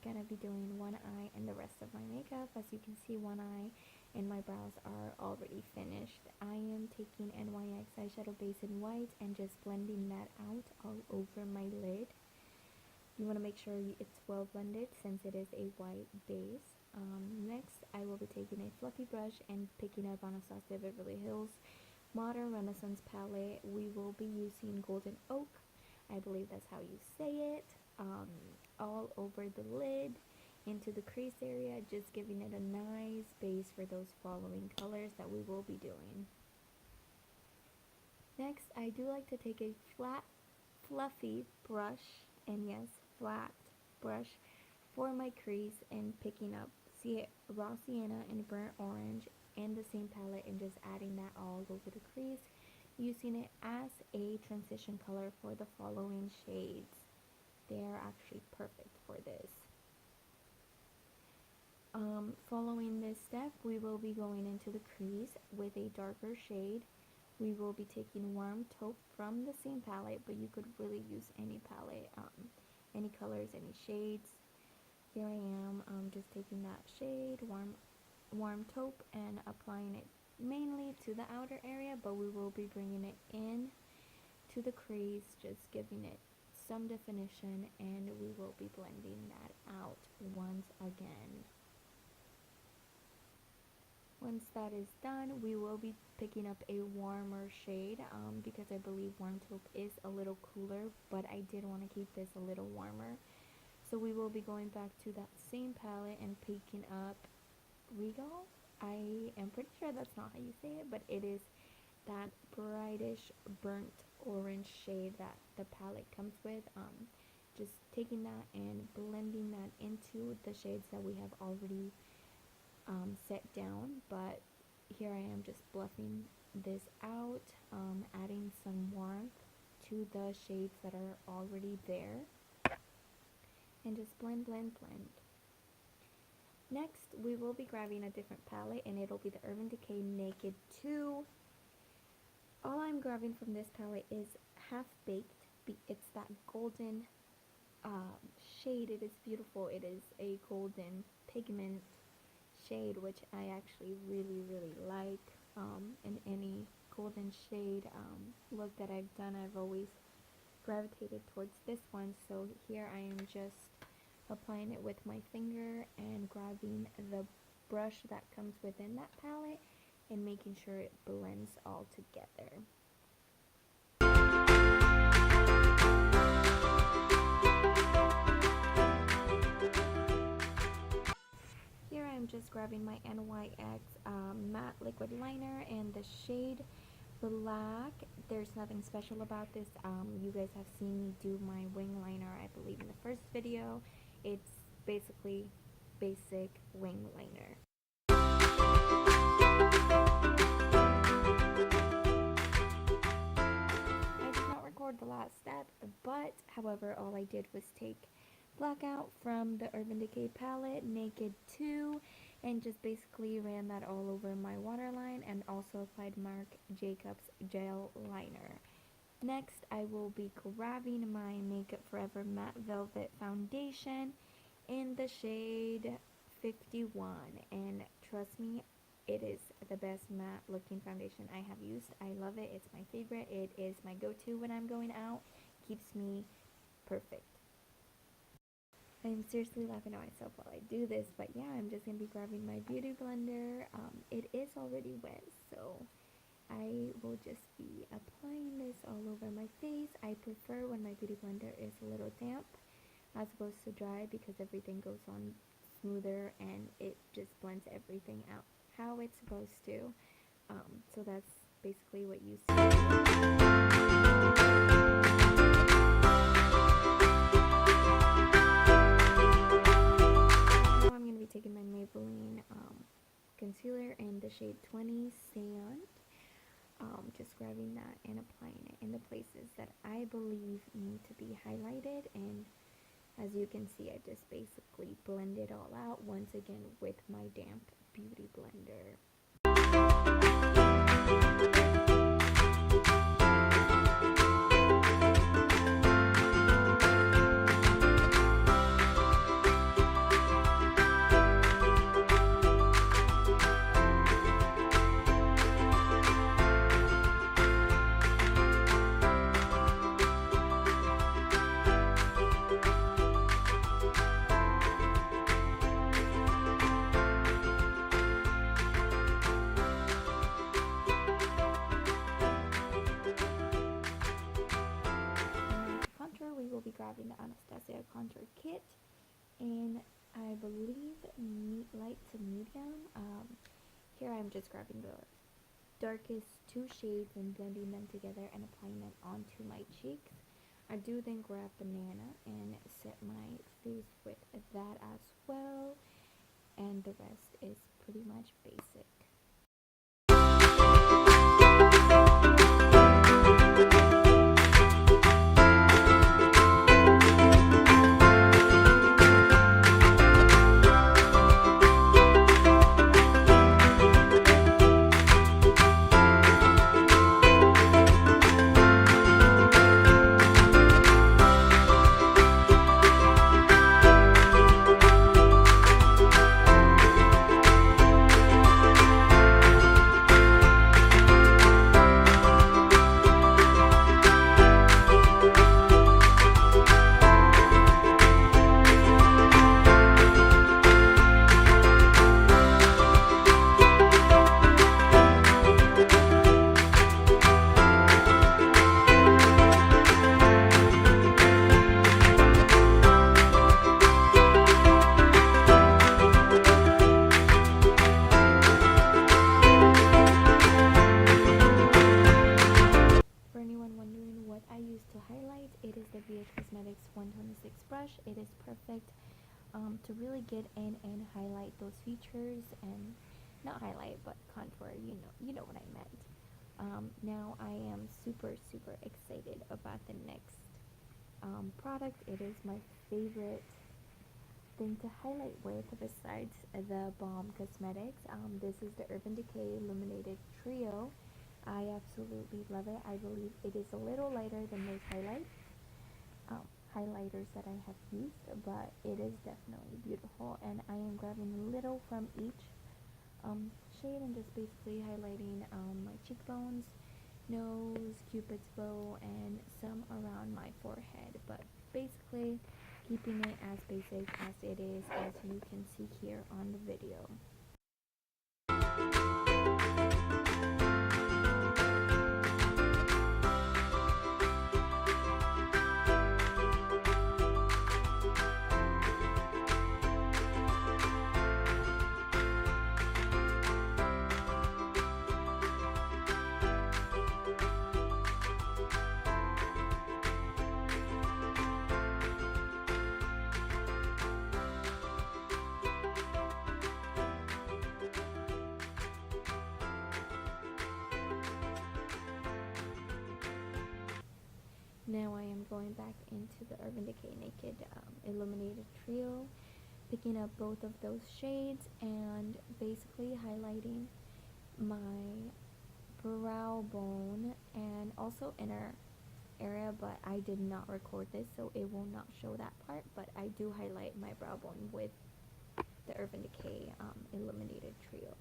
gonna be doing one eye and the rest of my makeup. As you can see, one eye and my brows are already finished. I am taking NYX eyeshadow base in white and just blending that out all over my lid. You want to make sure it's well blended since it is a white base. Next, I will be taking a fluffy brush and picking up Anastasia Beverly Hills Modern Renaissance palette. We will be using Golden Oak, I believe that's how you say it, all over the lid, into the crease area, just giving it a nice base for those following colors that we will be doing. Next, I do like to take a flat, fluffy brush, and yes, flat brush, for my crease and picking up raw sienna and burnt orange in the same palette and just adding that all over the crease, using it as a transition color for the following shades. They are actually perfect for this. Following this step, we will be going into the crease with a darker shade. We will be taking Warm Taupe from the same palette, but you could really use any palette, any colors, any shades. Here I am, just taking that shade, warm Taupe, and applying it mainly to the outer area, but we will be bringing it in to the crease, just giving it some definition, and we will be blending that out once again. Once that is done, we will be picking up a warmer shade because I believe Warm Taupe is a little cooler, but I did want to keep this a little warmer. So we will be going back to that same palette and picking up Regal. I am pretty sure that's not how you say it, but it is that brightish burnt orange shade that the palette comes with. Just taking that and blending that into the shades that we have already set down, but here I am just bluffing this out, adding some warmth to the shades that are already there, and just blend. Next, we will be grabbing a different palette, and it'll be the Urban Decay Naked 2. All I'm grabbing from this palette is Half Baked. It's that golden shade. It is beautiful. It is a golden pigment shade, which I actually really like. In any golden shade look that I've done, I've always gravitated towards this one. So here I am just applying it with my finger and grabbing the brush that comes within that palette and making sure it blends all together. Here I'm just grabbing my NYX matte liquid liner and the shade Black. There's nothing special about this. You guys have seen me do my wing liner, I believe, in the first video. It's basically basic wing liner. I did not record the last step, but however, all I did was take Blackout from the Urban Decay palette, Naked 2, and just basically ran that all over my waterline, and also applied Marc Jacobs gel liner. Next, I will be grabbing my Makeup Forever Matte Velvet Foundation in the shade 51, and trust me, it is the best matte looking foundation I have used. I love it. It's my favorite. It is my go-to when I'm going out. Keeps me perfect. I'm seriously laughing at myself while I do this, but yeah, I'm just going to be grabbing my beauty blender. It is already wet, so I will just be applying this all over my face. I prefer when my beauty blender is a little damp as opposed to dry, because everything goes on smoother and it just blends everything out how it's supposed to. So that's basically what you see. Taking my Maybelline concealer in the shade 20 Sand, just grabbing that and applying it in the places that I believe need to be highlighted, and as you can see, I just basically blend it all out once again with my damp beauty blender. grabbing the Anastasia contour kit in, I believe, light to medium. Here I'm just grabbing the darkest two shades and blending them together and applying it onto my cheeks. I do then grab banana and set my face with that as well, and the rest is pretty much basic. Brush. It is perfect to really get in and highlight those features, and not highlight but contour, you know what I meant. Now I am super excited about the next product. It is my favorite thing to highlight with besides the Balm Cosmetics. This is the Urban Decay Illuminated Trio. I absolutely love it. I believe it is a little lighter than those highlighters that I have used, but it is definitely beautiful, and I am grabbing a little from each shade and just basically highlighting my cheekbones, nose, cupid's bow, and some around my forehead, but basically keeping it as basic as it is, as you can see here on the video. Now I am going back into the Urban Decay Naked Illuminated Trio, picking up both of those shades and basically highlighting my brow bone and also inner area, but I did not record this, so it will not show that part, but I do highlight my brow bone with the Urban Decay Illuminated Trio.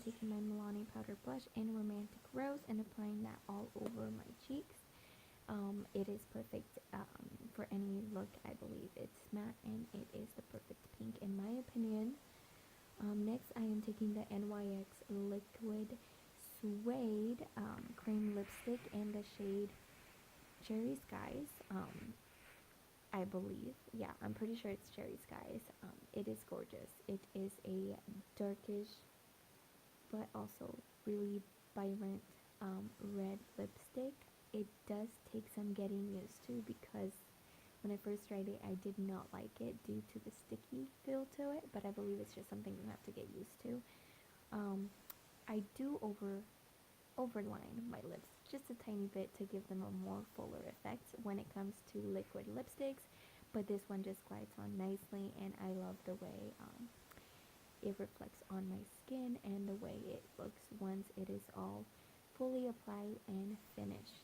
Taking my Milani powder blush in Romantic Rose and applying that all over my cheeks. It is perfect for any look. I believe it's matte and it is the perfect pink in my opinion. Next I am taking the NYX Liquid Suede cream lipstick in the shade Cherry Skies. I believe, yeah, I'm pretty sure it's Cherry Skies. It is gorgeous. It is a darkish but also really vibrant red lipstick. It does take some getting used to, because when I first tried it I did not like it due to the sticky feel to it, but I believe it's just something you have to get used to. I do overline my lips just a tiny bit to give them a more fuller effect when it comes to liquid lipsticks, but this one just glides on nicely, and I love the way it reflects on my skin and the way it looks once it is all fully applied and finished.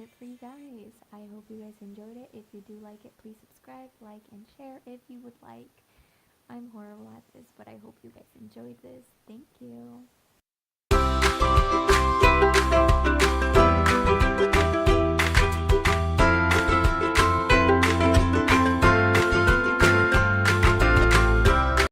it for you guys. I hope you guys enjoyed it. If you do like it, please subscribe, like, and share if you would like. I'm horrible at this, but I hope you guys enjoyed this. Thank you.